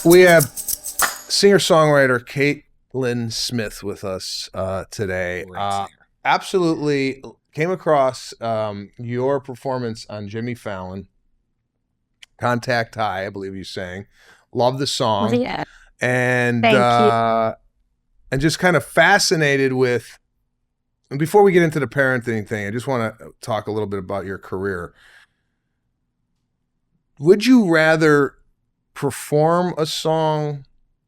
We have singer-songwriter Caitlin Smith with us today. Absolutely came across your performance on Jimmy Fallon, Contact High, I believe you sang. Love the song. Well, yeah. And Thank you. and just kind of fascinated with, and before we get into the parenting thing, I just want to talk a little bit about your career. Would you rather perform a song,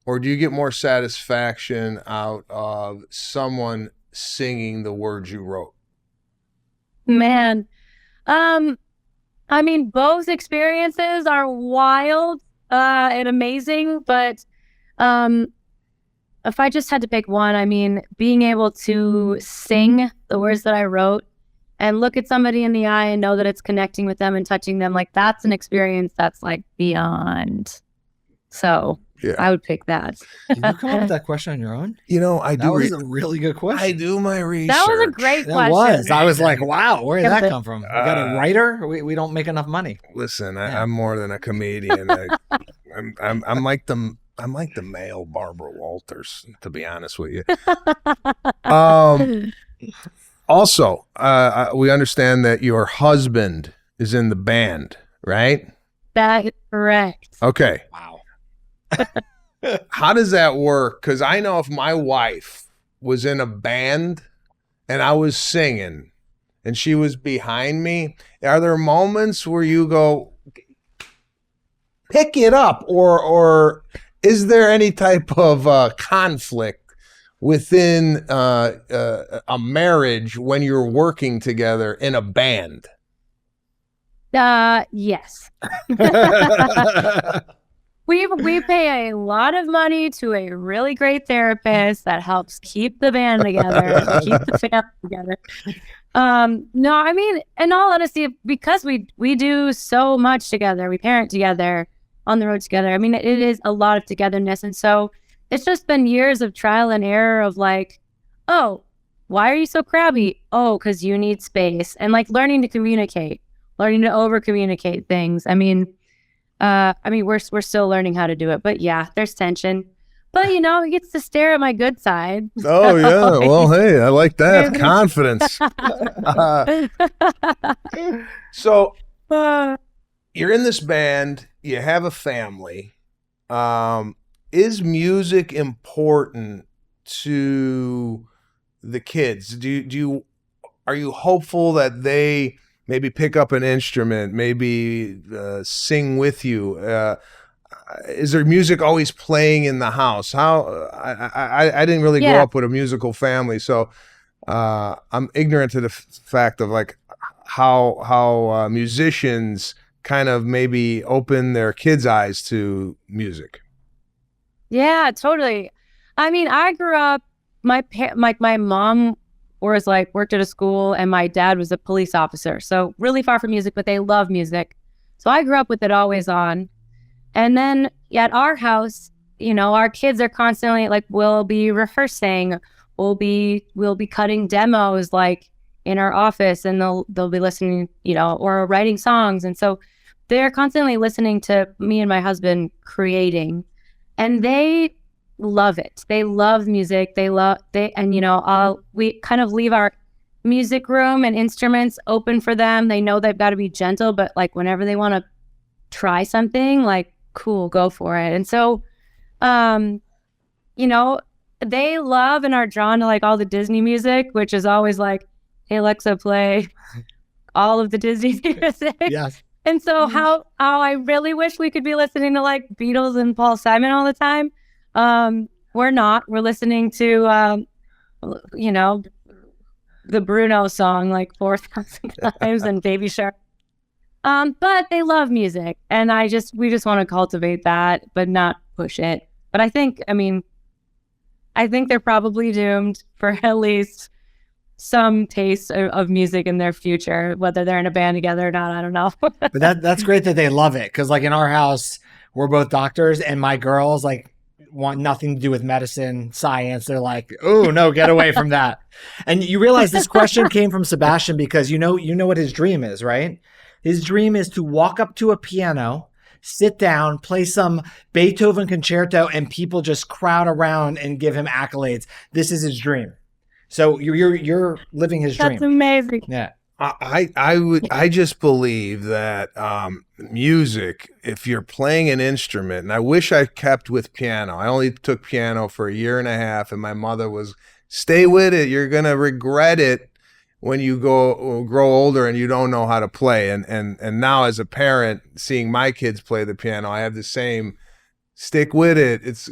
or do you get more satisfaction out of someone singing the words you wrote? Man. I mean, both experiences are wild and amazing, but if I just had to pick one, I mean, being able to sing the words that I wrote and look at somebody in the eye and know that it's connecting with them and touching them, like that's an experience that's like beyond. So Yeah. I would pick that. Did you come up with that question on your own? You know, I do. That was a really good question. I do my research. That was a great That question. was. I was like, wow, where did that come from? We got a Uh, writer? We don't make enough money. Listen, Yeah. I'm more than a comedian. I'm like the male Barbara Walters, to be honest with you. Also, we understand that your husband is in the band, right? That is correct. Okay. Wow. How does that work? Because I know if my wife was in a band and I was singing and she was behind me, are there moments where you go, pick it up, or is there any type of conflict within a marriage when you're working together in a band? Yes. We pay a lot of money to a really great therapist that helps keep the band together, keep the family together. No, I mean, in all honesty, because we do so much together, we parent together, on the road together. I mean, it is a lot of togetherness, and so it's just been years of trial and error of like, oh, why are you so crabby? Oh, because you need space, and like learning to communicate, learning to over communicate things. I mean, we're still learning how to do it, but yeah, there's tension. But you know, he gets to stare at my good side. Oh, yeah. Well, hey, I like that. Confidence. So you're in this band, you have a family. Is music important to the kids? Are you hopeful that they maybe pick up an instrument, maybe sing with you? Is there music always playing in the house? How I didn't really grow up with a musical family, so I'm ignorant to the fact of like how musicians kind of maybe open their kids' eyes to music. Yeah, totally. I mean, I grew up. My mom worked at a school, and my dad was a police officer, so really far from music, but they love music. So I grew up with it always on. And then at our house, you know, our kids are constantly like, we'll be rehearsing, we'll be cutting demos like in our office, and they'll be listening, you know, or writing songs. And so they're constantly listening to me and my husband creating, and they love it. They love music. And you know, we kind of leave our music room and instruments open for them. They know they've got to be gentle, but like whenever they want to try something, like, cool, go for it. And so, you know, they love and are drawn to like all the Disney music, which is always like, hey, Alexa, play all of the Disney music. Yes. And so how I really wish we could be listening to like Beatles and Paul Simon all the time. We're not. We're listening to, you know, the Bruno song like 4,000 times and Baby Shark. But they love music, and we just want to cultivate that, but not push it. But I think they're probably doomed for at least some taste of music in their future, whether they're in a band together or not. I don't know. But that's great that they love it, because like in our house, we're both doctors, and my girls like want nothing to do with medicine, science. They're like, oh no, get away from that. And you realize this question came from Sebastian because you know what his dream is, right? His dream is to walk up to a piano, sit down, play some Beethoven concerto, and people just crowd around and give him accolades. This is his dream. So you're living his dream. That's amazing. Yeah. I just believe that music, if you're playing an instrument, and I wish I kept with piano. I only took piano for a year and a half, and my mother was, stay with it. You're gonna regret it when you grow older and you don't know how to play. And now as a parent, seeing my kids play the piano, I have the same. Stick with it. It's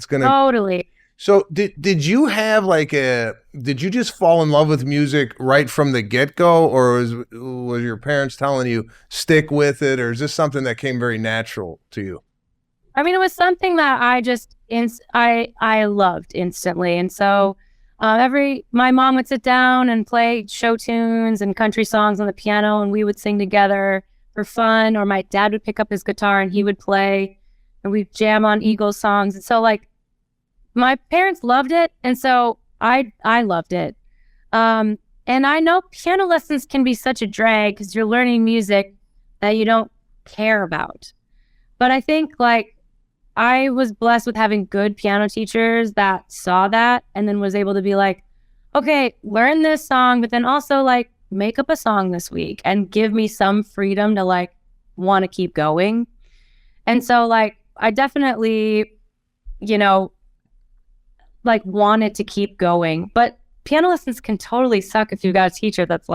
gonna Totally. So did you have did you just fall in love with music right from the get-go, or was your parents telling you stick with it, or is this something that came very natural to you? I mean, it was something that I loved instantly. And so my mom would sit down and play show tunes and country songs on the piano, and we would sing together for fun, or my dad would pick up his guitar and he would play, and we'd jam on Eagles songs. And so my parents loved it, and so I loved it. And I know piano lessons can be such a drag because you're learning music that you don't care about. But I think I was blessed with having good piano teachers that saw that and then was able to be like, okay, learn this song, but then also make up a song this week and give me some freedom to want to keep going. And so I definitely, wanted to keep going. But piano lessons can totally suck if you've got a teacher that's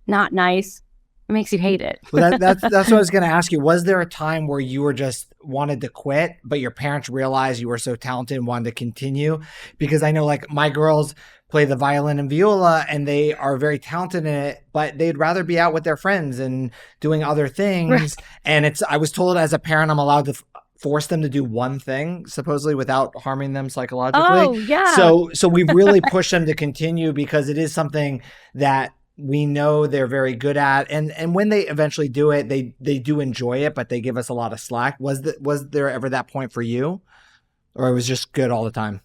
not nice. It makes you hate it. Well, that's what I was going to ask you. Was there a time where you were just wanted to quit, but your parents realized you were so talented and wanted to continue? Because I know my girls play the violin and viola and they are very talented in it, but they'd rather be out with their friends and doing other things. Right. And I was told as a parent, I'm allowed to force them to do one thing, supposedly, without harming them psychologically. Oh, yeah. So we really push them to continue because it is something that we know they're very good at. And when they eventually do it, they do enjoy it, but they give us a lot of slack. Was there ever that point for you? Or it was just good all the time?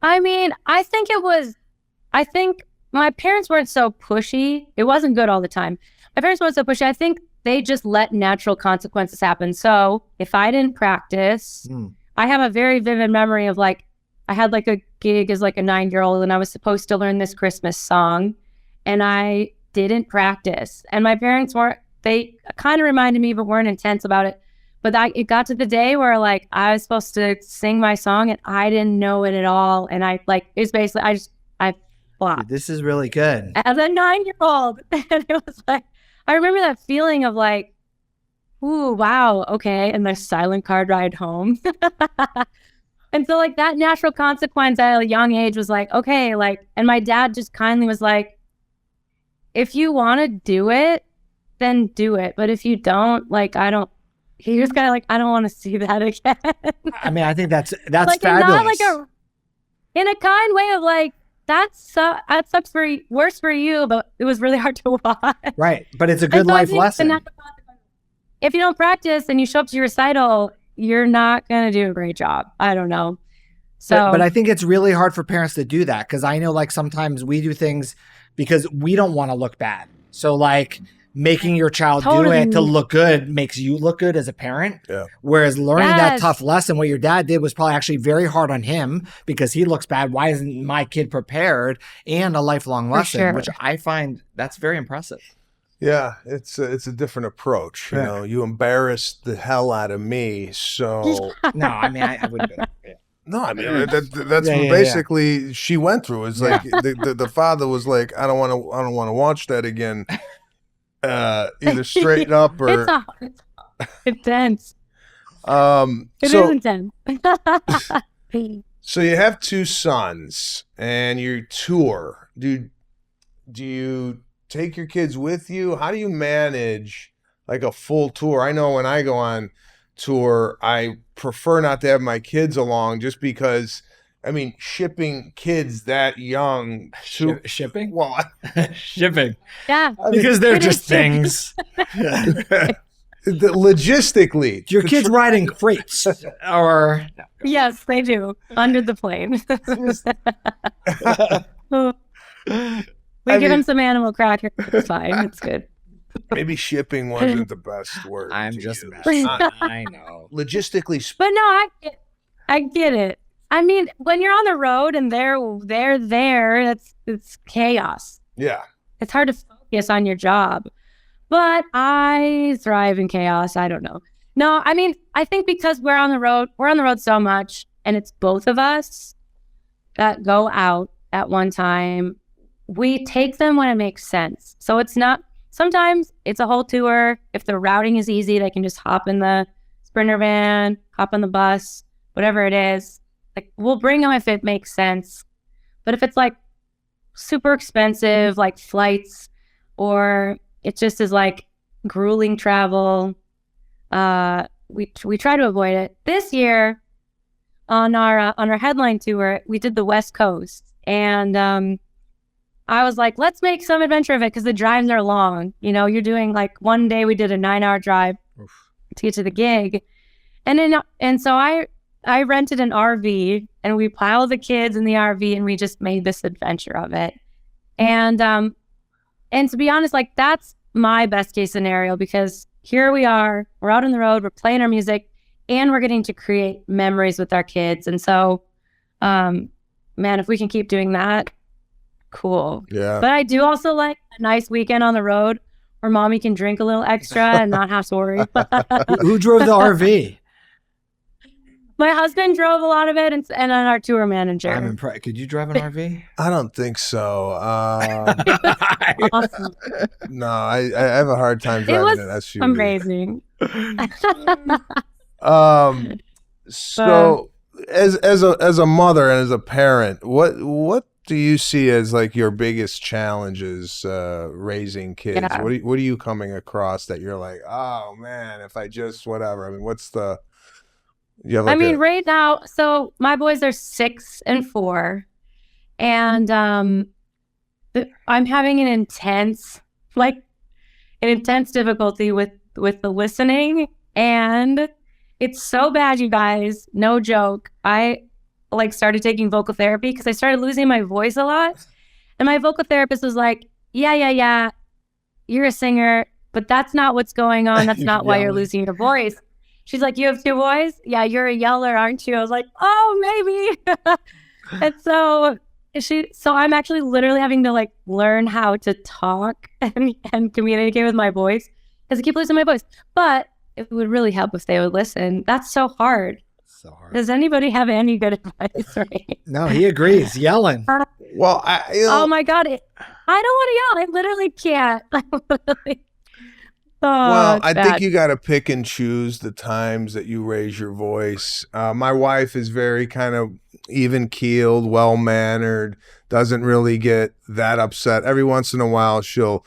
I mean, I think my parents weren't so pushy. It wasn't good all the time. My parents weren't so pushy. I think they just let natural consequences happen. So if I didn't practice, I have a very vivid memory of I had a gig as a 9-year-old and I was supposed to learn this Christmas song and I didn't practice. And my parents they kind of reminded me, but weren't intense about it. But it got to the day where I was supposed to sing my song and I didn't know it at all. And it was basically, I flopped. This is really good. As a 9-year-old. And it was I remember that feeling of ooh, wow, okay. And the silent card ride home. And so that natural consequence at a young age was okay, and my dad just kindly was if you want to do it, then do it. But if you don't, he was kind of I don't want to see that again. I mean, I think that's fabulous. Not in a kind way of that sucks worse for you, but it was really hard to watch. Right. But it's a good life lesson. If you don't practice and you show up to your recital, you're not going to do a great job. I don't know. So, but I think it's really hard for parents to do that because I know sometimes we do things because we don't want to look bad. So making your child do it to look good makes you look good as a parent. Yeah. Whereas learning that tough lesson, what your dad did was probably actually very hard on him because he looks bad. Why isn't my kid prepared? And a lifelong lesson, which I find that's very impressive. Yeah, it's a different approach. You know, you embarrassed the hell out of me. So no, I mean I wouldn't do that. Yeah. No, I mean that's what basically she went through. It's the father was I don't want to watch that again. Either straighten up or it's intense. It is intense. So you have 2 sons and you tour. Do you take your kids with you? How do you manage a full tour? I know when I go on tour, I prefer not to have my kids along just because shipping kids that young to shipping? Well, shipping. Yeah. Because they're just things. Logistically. Your kids riding crates or Yes, they do. Under the plane. We give them some animal crackers. It's fine. It's good. Maybe shipping wasn't the best word. I'm to just use. messing. I know. Logistically, But no, I get it. I mean, when you're on the road and they're there, it's chaos. yeah. It's hard to focus on your job. But I thrive in chaos. I don't know. No, I mean, I think because we're on the road so much, and it's both of us that go out at one time. We take them when it makes sense. So it's not, sometimes it's a whole tour. If the routing is easy, they can just hop in the Sprinter van, hop on the bus, whatever it is. Like, we'll bring them if it makes sense. But if it's like super expensive, like flights, or it just is like grueling travel, we try to avoid it. This year on our headline tour, we did the West Coast, and I was like, let's make some adventure of it because the drives are long. You know, you're doing like, one day we did a 9-hour drive to get to the gig, and so I rented an RV, and we piled the kids in the RV, and we just made this adventure of it. And to be honest, like, that's my best case scenario, because here we are, we're out on the road, we're playing our music, and we're getting to create memories with our kids. And so, man, if we can keep doing that, cool. Yeah. But I do also like a nice weekend on the road where mommy can drink a little extra and not have to worry. Who drove the RV? My husband drove a lot of it, and then our tour manager. I'm impressed. Could you drive an RV? I don't think so. Awesome. No, I have a hard time driving an SUV. Amazing. So as a mother and as a parent, what do you see as like your biggest challenges raising kids? Yeah. What are you coming across that you're like, oh man, if I just whatever? I mean, what's the you have like right now, so my boys are 6 and 4, and I'm having an intense difficulty with the listening, and it's so bad, you guys. No joke. I started taking vocal therapy because I started losing my voice a lot, and my vocal therapist was like, "Yeah, you're a singer, but that's not what's going on. That's not why you're losing your voice." She's like, "You have 2 boys? Yeah, you're a yeller, aren't you?" I was like, "Oh, maybe." And so I'm actually literally having to like learn how to talk and communicate with my voice because I keep losing my voice. But it would really help if they would listen. That's so hard. So hard. Does anybody have any good advice for me? No, he agrees. Yelling. well, Oh my God. I don't want to yell. I literally can't. Well, I it's think bad. you got to pick and choose the times that you raise your voice. My wife is very kind of even keeled, well mannered, doesn't really get that upset. Every once in a while, she'll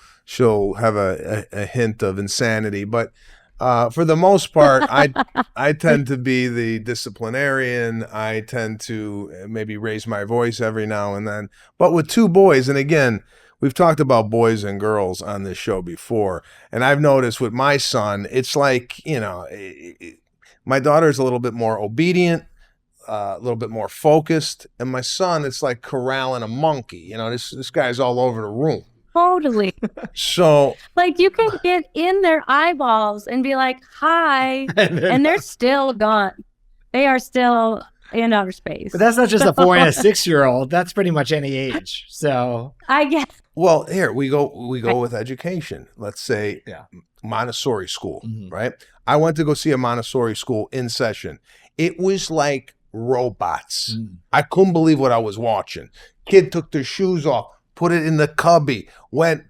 have a hint of insanity, but for the most part, I tend to be the disciplinarian. I tend to maybe raise my voice every now and then. But with 2 boys, and again, we've talked about boys and girls on this show before, and I've noticed with my son, it's like, you know, my daughter's a little bit more obedient, a little bit more focused, and my son, it's like corralling a monkey. You know, this guy's all over the room. Totally. So, Like, you can get in their eyeballs and be like, "Hi," and they're still gone. They are still in outer space. But that's not just a 4 and a 6-year-old. That's pretty much any age. So I guess. well, here we go with education. Let's say Montessori school, right? I went to go see a Montessori school in session. It was like robots. I couldn't believe what I was watching. Kid took their shoes off, put it in the cubby,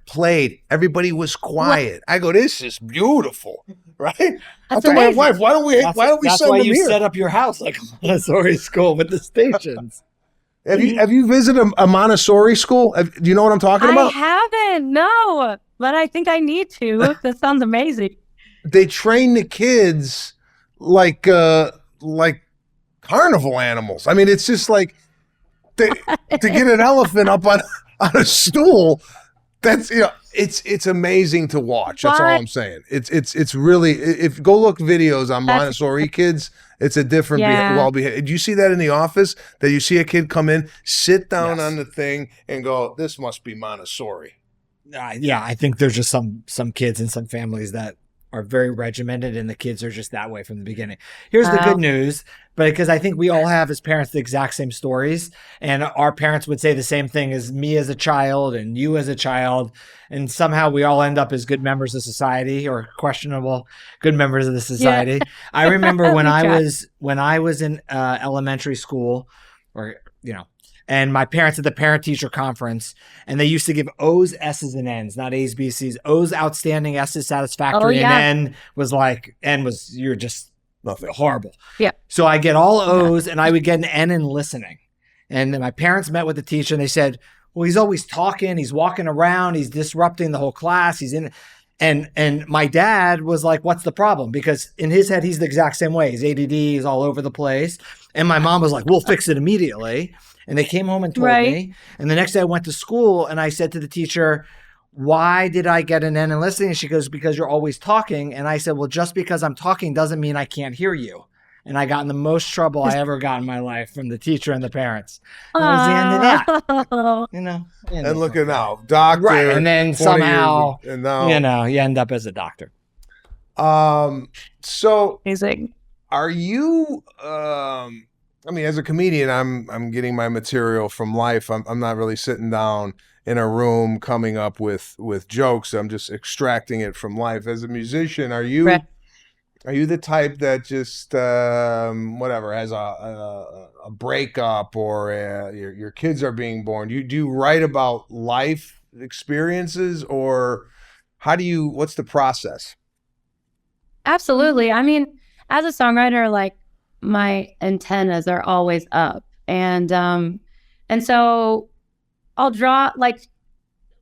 played. Everybody was quiet. I go, this is beautiful, right? I told my wife, why don't we send them here? That's why you set up your house like a Montessori school with the stations. Have you visited a Montessori school? Do you know what I'm talking about? I haven't, no, but I think I need to. That sounds amazing. They train the kids like carnival animals. I mean, it's just like to get an elephant up on a stool. That's, you know, it's amazing to watch. That's all I'm saying. It's really, if go look videos on Montessori kids, it's a different well-behaved. Do you see that in the office? That you see a kid come in, sit down on the thing, and go, "This must be Montessori." Yeah, I think there's just some kids and some families that are very regimented, and the kids are just that way from the beginning. Here's the good news, but because I think we all have as parents the exact same stories, and our parents would say the same thing as me as a child and you as a child, and somehow we all end up as good members of society, or questionable good members of the society. Yeah. I remember when I was in elementary school, or and my parents at the parent-teacher conference, and they used to give O's, S's, and N's, not A's, B's, C's. O's outstanding, S's satisfactory, and N was you're just nothing, horrible. Yeah. So I get all O's, and I would get an N in listening. And then my parents met with the teacher, and they said, well, he's always talking, he's walking around, he's disrupting the whole class, he's in. And my dad was like, what's the problem? Because in his head, he's the exact same way. He's ADD, he's all over the place. And my mom was like, we'll fix it immediately. And they came home and told me. And the next day I went to school and I said to the teacher, why did I get an N in listening? And she goes, because you're always talking. And I said, well, just because I'm talking doesn't mean I can't hear you. And I got in the most trouble I ever got in my life from the teacher and the parents. And that was the end of that. And look at now, doctor. Right. And then somehow, you end up as a doctor. So amazing. Are you, I mean, as a comedian, I'm getting my material from life. I'm not really sitting down in a room coming up with jokes. I'm just extracting it from life. As a musician, are you the type that just whatever, has a breakup, or your kids are being born? Do you write about life experiences, or what's the process? Absolutely. I mean, as a songwriter, like, my antennas are always up, and so I'll draw, like,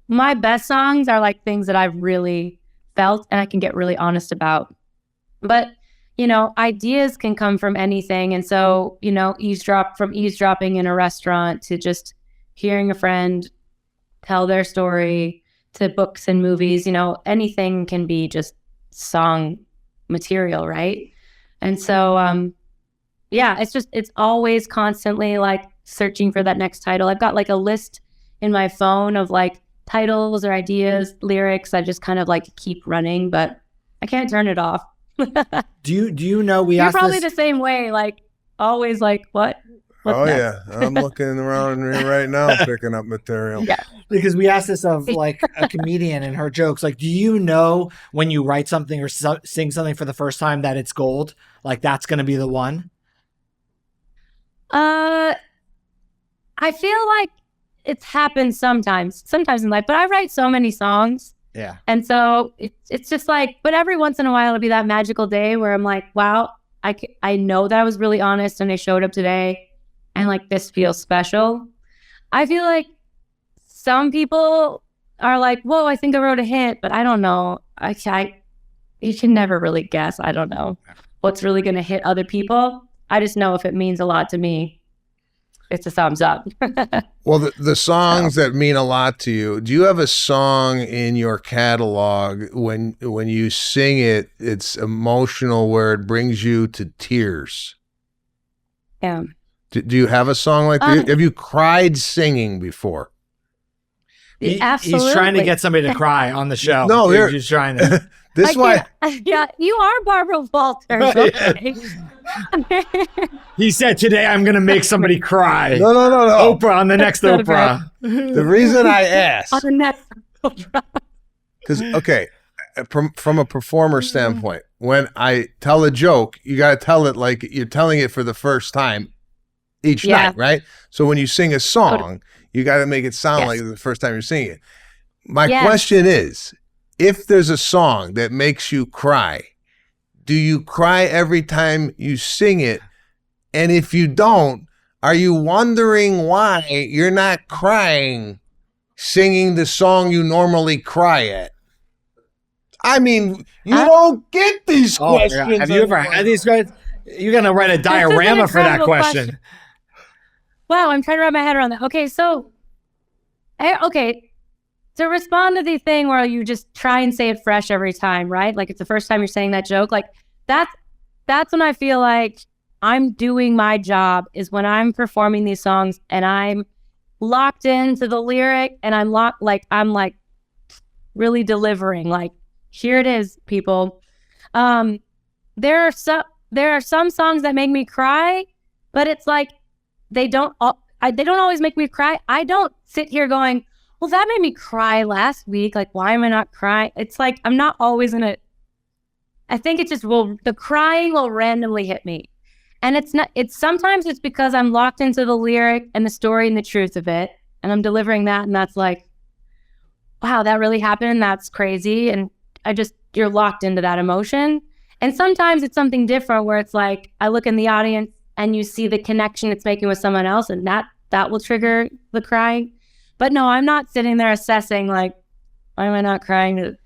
my best songs are like things that I've really felt and I can get really honest about. But ideas can come from anything, and so eavesdropping in a restaurant to just hearing a friend tell their story to books and movies, anything can be just song material, right? And so it's always constantly like searching for that next title. I've got like a list in my phone of like titles or ideas, lyrics. I just kind of like keep running, but I can't turn it off. Do you know You're probably the same way, like always like what? Oh next? Yeah, I'm looking around right now picking up material. Yeah, because we asked this of like a comedian and her jokes. Like, do you know when you write something or sing something for the first time that it's gold? Like that's going to be the one? I feel like it's happened sometimes in life, but I write so many songs. Yeah. And so it's just like, but every once in a while it'll be that magical day where I'm like, wow, I know that I was really honest and I showed up today and like this feels special. I feel like some people are like, whoa, I think I wrote a hit, but I don't know. You can never really guess. I don't know what's really going to hit other people. I just know if it means a lot to me, it's a thumbs up. Well, the songs that mean a lot to you, do you have a song in your catalog when you sing it, it's emotional, where it brings you to tears? Yeah. Do you have a song like that? Have you cried singing before? Absolutely. He's trying to get somebody to cry on the show. No, he's just trying to. Yeah, you are Barbara Walters. Okay. He said today I'm going to make somebody cry. No. Oprah on the next Oprah. The reason I asked. On the next Oprah. Because, okay, from a performer standpoint, when I tell a joke, you got to tell it like you're telling it for the first time each night, right? So when you sing a song, you got to make it sound like the first time you're singing it. My question is, if there's a song that makes you cry, do you cry every time you sing it? And if you don't, are you wondering why you're not crying singing the song you normally cry at? I mean, you don't get these questions. Have you ever had these guys? You're going to write a diorama for that question. Wow, I'm trying to wrap my head around that. Okay, so, to respond to the thing where you just try and say it fresh every time, right? Like it's the first time you're saying that joke. Like that's when I feel like I'm doing my job, is when I'm performing these songs and I'm locked into the lyric and I'm really delivering. Like, here it is, people. There are some songs that make me cry, but it's like they don't always make me cry. I don't sit here going, well, that made me cry last week. Like, why am I not crying? It's like I'm not always in it. I think it just the crying will randomly hit me. And sometimes it's because I'm locked into the lyric and the story and the truth of it. And I'm delivering that. And that's like, wow, that really happened. That's crazy. And you're locked into that emotion. And sometimes it's something different where it's like, I look in the audience and you see the connection it's making with someone else. And that will trigger the crying. But no, I'm not sitting there assessing like, why am I not crying?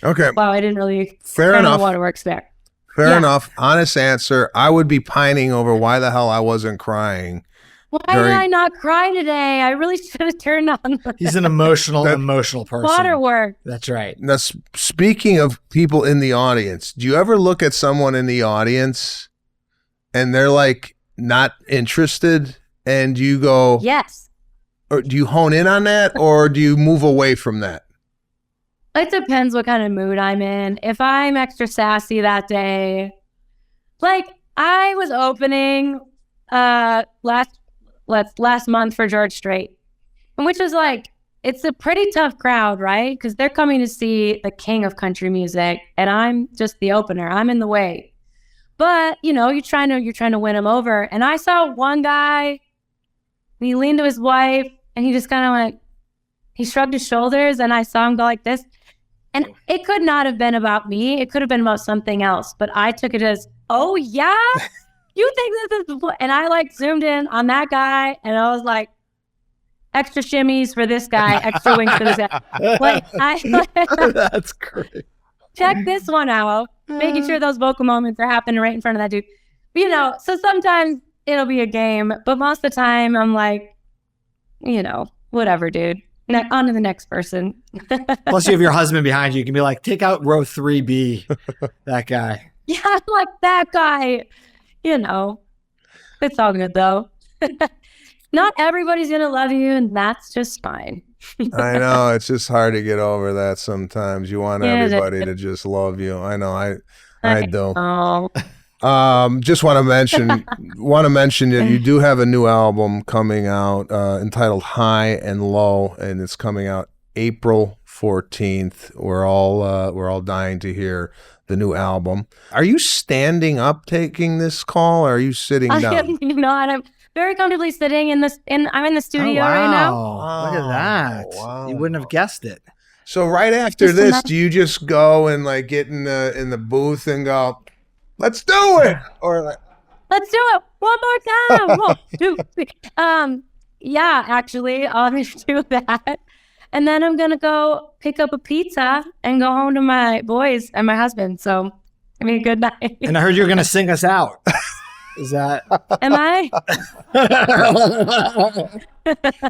Okay. Wow, I didn't really. Fair enough. Waterworks there. Fair enough. Honest answer. I would be pining over why the hell I wasn't crying. Why did I not cry today? I really should have turned on. He's an emotional person. Waterworks. That's right. Now, speaking of people in the audience, do you ever look at someone in the audience and they're like not interested and you go, yes. Or do you hone in on that or do you move away from that? It depends what kind of mood I'm in. If I'm extra sassy that day, like I was opening last month for George Strait, which was like, it's a pretty tough crowd, right? Because they're coming to see the king of country music, and I'm just the opener. I'm in the way, but you're trying to win him over. And I saw one guy, and he leaned to his wife, and he just kind of went. He shrugged his shoulders, and I saw him go like this. And it could not have been about me. It could have been about something else. But I took it as, oh, yeah? You think this is... And I, like, zoomed in on that guy, and I was like, extra shimmies for this guy, extra wings for this guy. Like, That's great. Check this one out. Making sure those vocal moments are happening right in front of that dude. So sometimes it'll be a game. But most of the time, I'm like, whatever, dude. On to the next person. Plus, you have your husband behind you. You can be like, take out row 3B, that guy. Yeah, I'm like, that guy. It's all good, though. Not everybody's going to love you, and that's just fine. I know. It's just hard to get over that sometimes. You want everybody to just love you. I know. I do. Oh. Just want to mention that you do have a new album coming out entitled High and Low, and it's coming out April 14th. We're all dying to hear the new album. Are you standing up taking this call, or are you sitting down? I'm very comfortably sitting I'm in the studio right now. Look at that. Wow. You wouldn't have guessed it. So right after this, do you just go and like get in the booth and go, let's do it, or like, let's do it one more time. 1, 2, 3. Yeah, actually, I'll just do that, and then I'm gonna go pick up a pizza and go home to my boys and my husband. So, good night. And I heard you were gonna sing us out. Is that? Am I?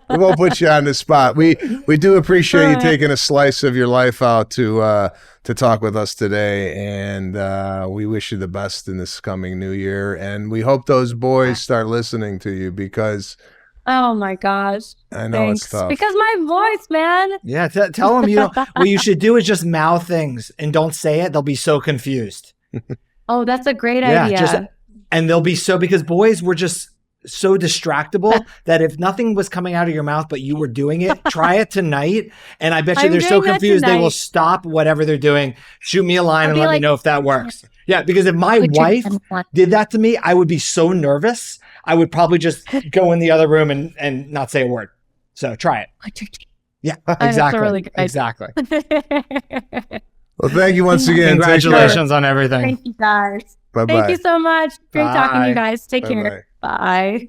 We won't put you on the spot. We do appreciate you taking a slice of your life out to talk with us today, and we wish you the best in this coming new year. And we hope those boys start listening to you because. Oh my gosh! I know Thanks. it's tough because my voice, man. Yeah, tell them what you should do is just mouth things and don't say it. They'll be so confused. Oh, that's a great idea. And they'll be because boys were just so distractible that if nothing was coming out of your mouth but you were doing it, try it tonight. And I bet you they're so confused they will stop whatever they're doing. Shoot me a line and let me know if that works. Yeah, because if my wife did that to me, I would be so nervous. I would probably just go in the other room and not say a word. So try it. Yeah, exactly. Really good. Exactly. Well, thank you once again. Congratulations on everything. Thank you, guys. Bye-bye. Thank you so much. Great talking to you guys. Take care. Bye.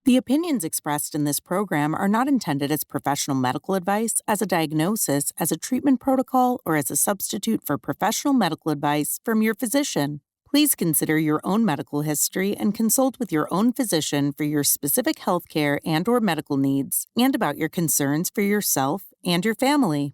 The opinions expressed in this program are not intended as professional medical advice, as a diagnosis, as a treatment protocol, or as a substitute for professional medical advice from your physician. Please consider your own medical history and consult with your own physician for your specific healthcare and/or medical needs and about your concerns for yourself and your family.